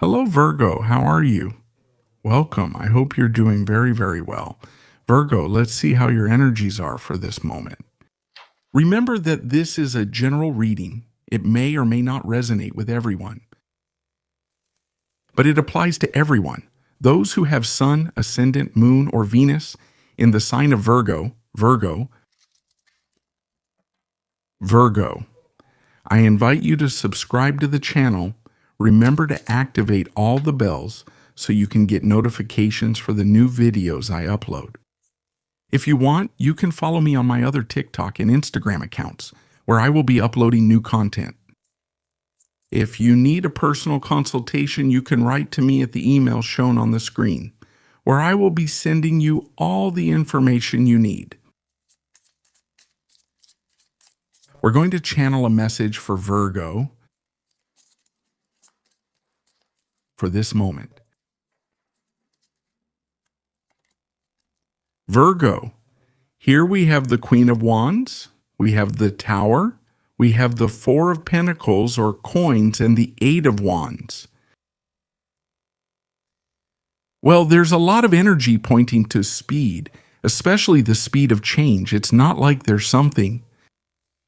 Hello, Virgo. How are you? Welcome. I hope you're doing very, very well. Virgo, let's see how your energies are for this moment. Remember that this is a general reading. It may or may not resonate with everyone, but it applies to everyone. Those who have Sun, Ascendant, Moon, or Venus in the sign of Virgo. I invite you to subscribe to the channel. Remember to activate all the bells so you can get notifications for the new videos I upload. If you want, you can follow me on my other TikTok and Instagram accounts, where I will be uploading new content. If you need a personal consultation, you can write to me at the email shown on the screen, where I will be sending you all the information you need. We're going to channel a message for Virgo for this moment. Virgo, here we have the Queen of Wands, we have the Tower, we have the Four of Pentacles or coins, and the Eight of Wands. Well, there's a lot of energy pointing to speed, especially the speed of change. It's not like there's something.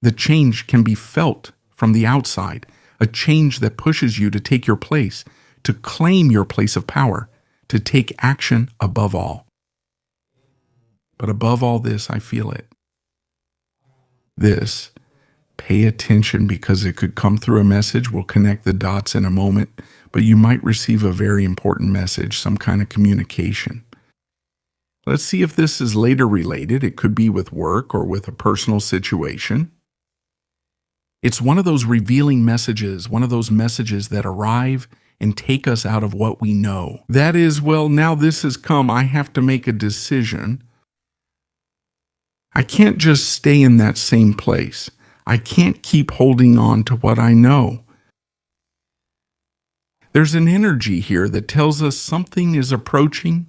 The change can be felt from the outside, a change that pushes you to take your place, to claim your place of power, to take action above all. But above all this, I feel it. This, pay attention because it could come through a message. We'll connect the dots in a moment, but you might receive a very important message, some kind of communication. Let's see if this is later related. It could be with work or with a personal situation. It's one of those revealing messages, one of those messages that arrive and take us out of what we know. That is, well, now this has come. I have to make a decision. I can't just stay in that same place. I can't keep holding on to what I know. There's an energy here that tells us something is approaching,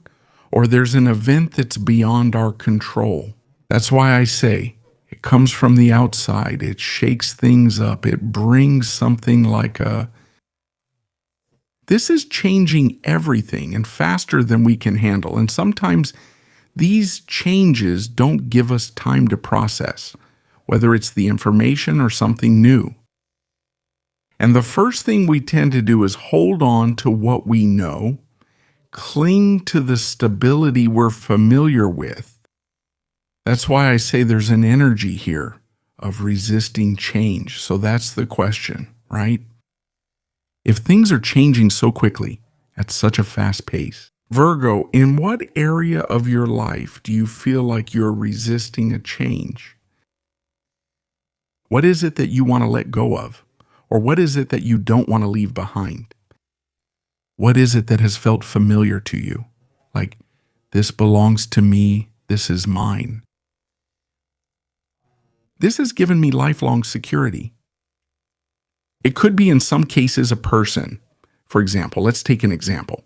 or there's an event that's beyond our control. That's why I say it comes from the outside. It shakes things up. It brings something like this is changing everything and faster than we can handle. And sometimes these changes don't give us time to process, whether it's the information or something new. And the first thing we tend to do is hold on to what we know, cling to the stability we're familiar with. That's why I say there's an energy here of resisting change. So that's the question, right? If things are changing so quickly at such a fast pace, Virgo, in what area of your life do you feel like you're resisting a change? What is it that you want to let go of? Or what is it that you don't want to leave behind? What is it that has felt familiar to you? Like, this belongs to me, this is mine. This has given me lifelong security. It could be in some cases a person. For example, let's take an example.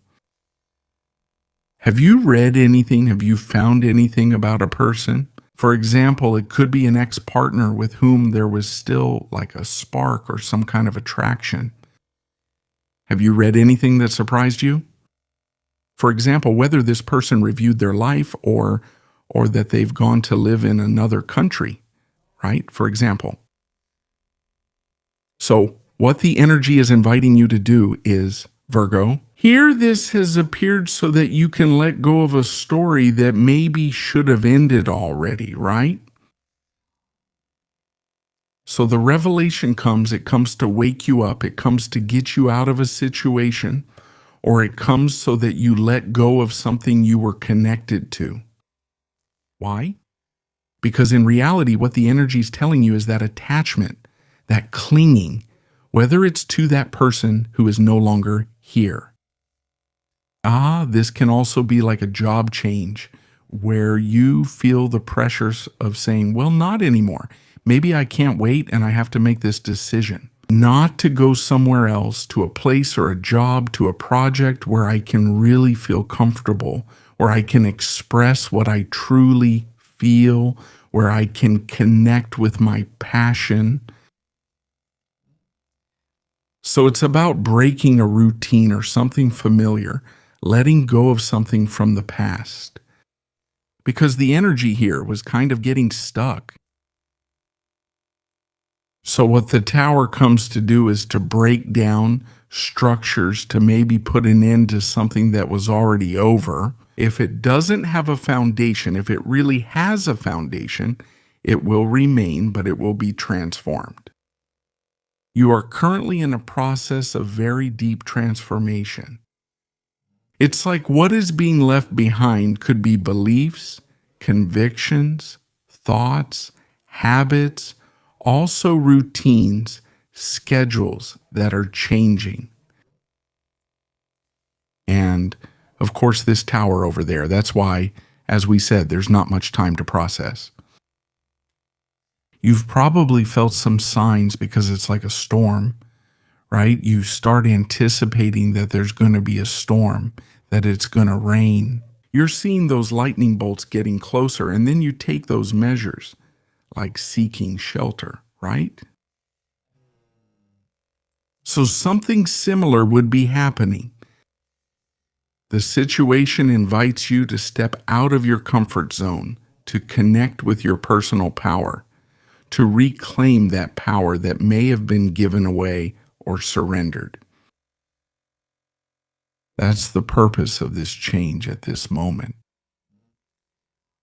Have you read anything? Have you found anything about a person? For example, it could be an ex-partner with whom there was still like a spark or some kind of attraction. Have you read anything that surprised you? For example, whether this person reviewed their life or that they've gone to live in another country, right? For example. So what the energy is inviting you to do is, Virgo, here this has appeared so that you can let go of a story that maybe should have ended already, right? So the revelation comes, it comes to wake you up, it comes to get you out of a situation, or it comes so that you let go of something you were connected to. Why? Because in reality, what the energy is telling you is that attachment, that clinging, whether it's to that person who is no longer here. This can also be like a job change where you feel the pressures of saying, well, not anymore. Maybe I can't wait and I have to make this decision not to go somewhere else, to a place or a job, to a project where I can really feel comfortable, where I can express what I truly feel, where I can connect with my passion. So it's about breaking a routine or something familiar, letting go of something from the past. Because the energy here was kind of getting stuck. So what the tower comes to do is to break down structures to maybe put an end to something that was already over. If it doesn't have a foundation, if it really has a foundation, it will remain, but it will be transformed. You are currently in a process of very deep transformation. It's like what is being left behind could be beliefs, convictions, thoughts, habits, also routines, schedules that are changing. And of course, this tower over there, that's why, as we said, there's not much time to process. You've probably felt some signs because it's like a storm, right? You start anticipating that there's going to be a storm, that it's going to rain. You're seeing those lightning bolts getting closer, and then you take those measures, like seeking shelter, right? So something similar would be happening. The situation invites you to step out of your comfort zone, to connect with your personal power, to reclaim that power that may have been given away or surrendered. That's the purpose of this change at this moment.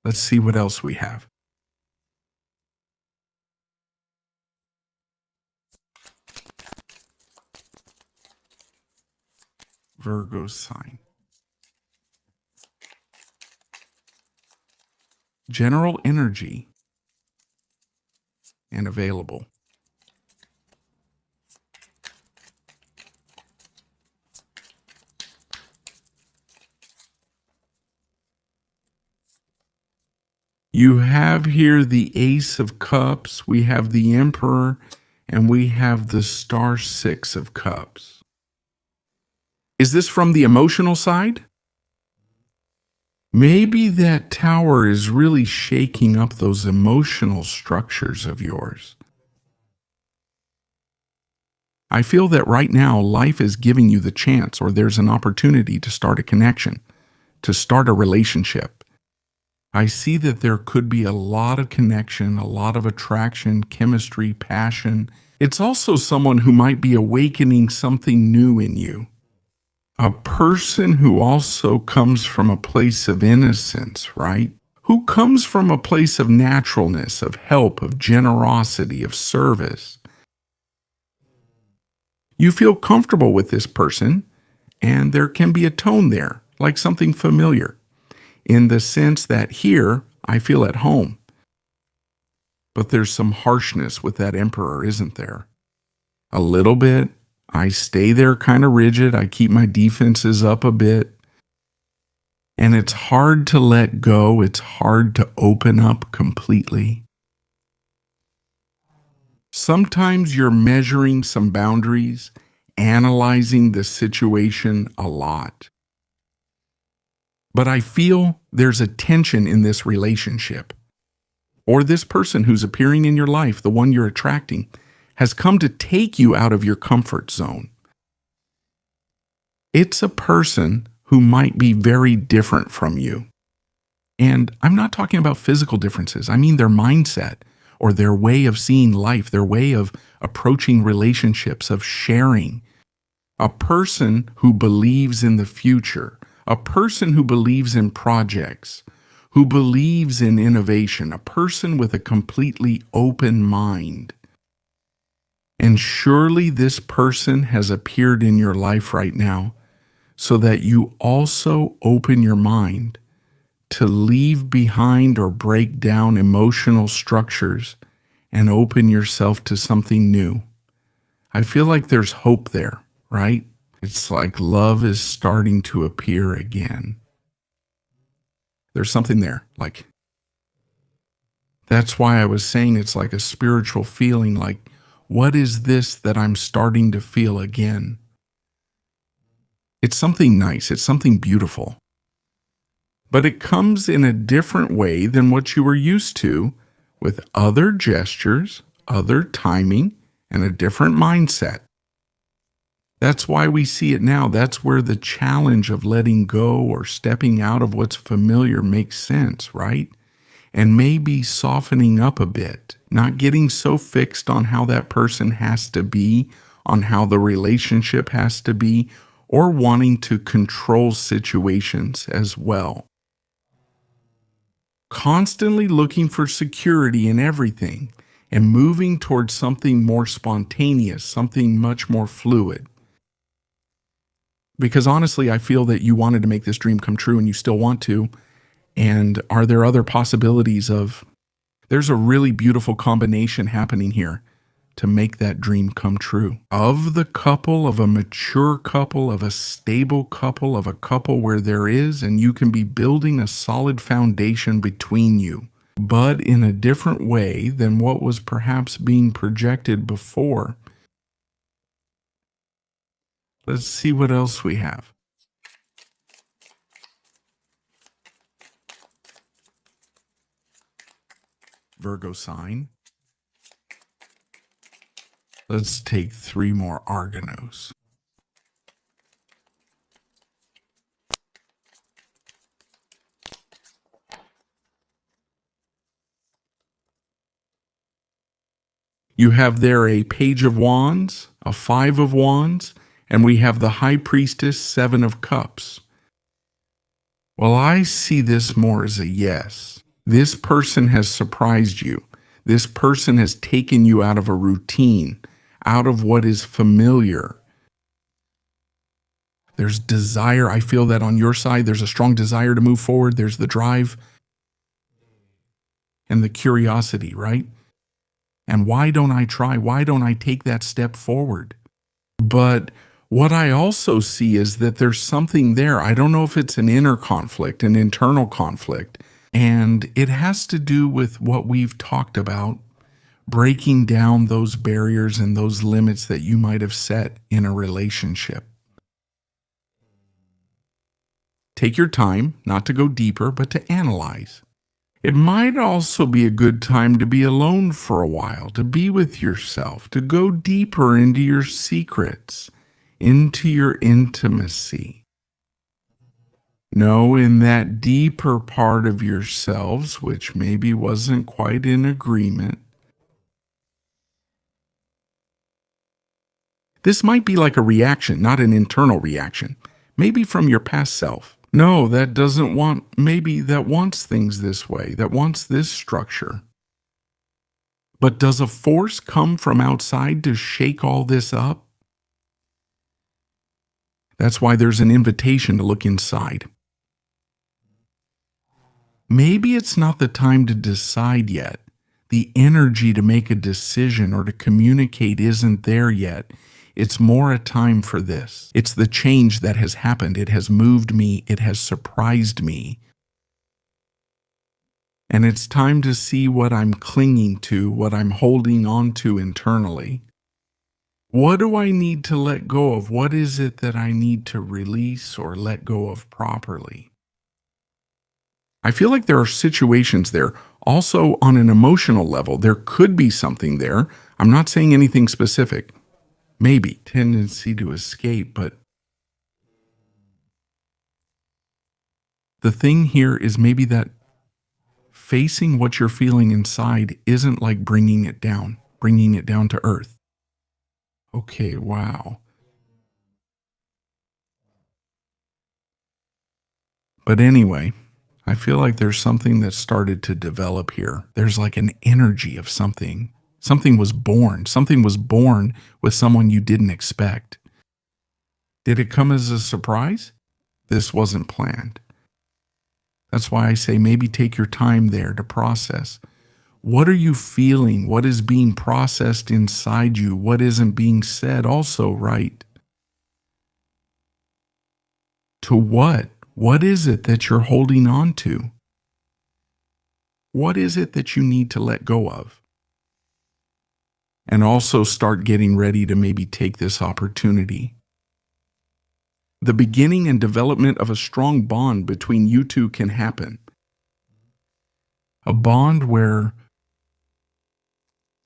Let's see what else we have. Virgo sign. General energy and available. You have here the Ace of Cups, we have the Emperor, and we have the Star Six of Cups. Is this from the emotional side? Maybe that tower is really shaking up those emotional structures of yours. I feel that right now life is giving you the chance, or there's an opportunity to start a connection, to start a relationship. I see that there could be a lot of connection, a lot of attraction, chemistry, passion. It's also someone who might be awakening something new in you. A person who also comes from a place of innocence, right? Who comes from a place of naturalness, of help, of generosity, of service. You feel comfortable with this person, and there can be a tone there, like something familiar, in the sense that here I feel at home. But there's some harshness with that Emperor, isn't there? A little bit. I stay there kind of rigid. I keep my defenses up a bit. And it's hard to let go. It's hard to open up completely. Sometimes you're measuring some boundaries, analyzing the situation a lot. But I feel there's a tension in this relationship. Or this person who's appearing in your life, the one you're attracting, has come to take you out of your comfort zone. It's a person who might be very different from you. And I'm not talking about physical differences. I mean their mindset or their way of seeing life, their way of approaching relationships, of sharing. A person who believes in the future, a person who believes in projects, who believes in innovation, a person with a completely open mind. And surely this person has appeared in your life right now so that you also open your mind to leave behind or break down emotional structures and open yourself to something new. I feel like there's hope there, right? It's like love is starting to appear again. There's something there, like, that's why I was saying it's like a spiritual feeling, like, what is this that I'm starting to feel again? It's something nice. It's something beautiful. But it comes in a different way than what you were used to, with other gestures, other timing, and a different mindset. That's why we see it now. That's where the challenge of letting go or stepping out of what's familiar makes sense, right? And maybe softening up a bit, not getting so fixed on how that person has to be, on how the relationship has to be, or wanting to control situations as well. Constantly looking for security in everything and moving towards something more spontaneous, something much more fluid. Because honestly, I feel that you wanted to make this dream come true and you still want to. And are there other possibilities of, there's a really beautiful combination happening here to make that dream come true. Of the couple, of a mature couple, of a stable couple, of a couple where there is, and you can be building a solid foundation between you, but in a different way than what was perhaps being projected before. Let's see what else we have. Virgo sign. Let's take 3 more Arganos. You have there a Page of Wands, a 5 of Wands, and we have the High Priestess, 7 of Cups. Well, I see this more as a yes. This person has surprised you. This person has taken you out of a routine, out of what is familiar. There's desire. I feel that on your side, there's a strong desire to move forward. There's the drive and the curiosity, right? And why don't I try? Why don't I take that step forward? But what I also see is that there's something there. I don't know if it's an inner conflict, an internal conflict, and it has to do with what we've talked about, breaking down those barriers and those limits that you might have set in a relationship. Take your time, not to go deeper, but to analyze. It might also be a good time to be alone for a while, to be with yourself, to go deeper into your secrets, into your intimacy. Know in that deeper part of yourselves, which maybe wasn't quite in agreement, this might be like a reaction, not an internal reaction, maybe from your past self. No, that doesn't want, maybe that wants things this way, that wants this structure. But does a force come from outside to shake all this up? That's why there's an invitation to look inside. Maybe it's not the time to decide yet. The energy to make a decision or to communicate isn't there yet. It's more a time for this. It's the change that has happened. It has moved me. It has surprised me. And it's time to see what I'm clinging to, what I'm holding on to internally. What do I need to let go of? What is it that I need to release or let go of properly? I feel like there are situations there. Also, on an emotional level, there could be something there. I'm not saying anything specific. Maybe tendency to escape, but the thing here is maybe that facing what you're feeling inside isn't like bringing it down to earth. Okay, wow. But anyway, I feel like there's something that started to develop here. There's like an energy of something. Something was born. Something was born with someone you didn't expect. Did it come as a surprise? This wasn't planned. That's why I say maybe take your time there to process. What are you feeling? What is being processed inside you? What isn't being said also, right? To what? What is it that you're holding on to? What is it that you need to let go of? And also start getting ready to maybe take this opportunity. The beginning and development of a strong bond between you two can happen. A bond where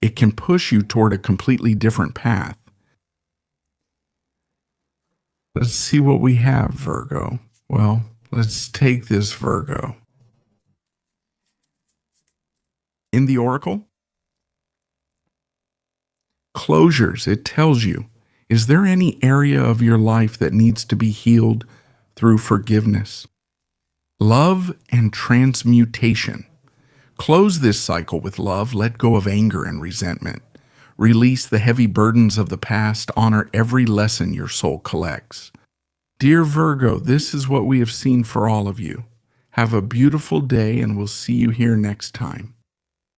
it can push you toward a completely different path. Let's see what we have, Virgo. Well, let's take this, Virgo. In the Oracle, closures, it tells you, is there any area of your life that needs to be healed through forgiveness? Love and transmutation. Close this cycle with love, let go of anger and resentment. Release the heavy burdens of the past, honor every lesson your soul collects. Dear Virgo, this is what we have seen for all of you. Have a beautiful day, and we'll see you here next time.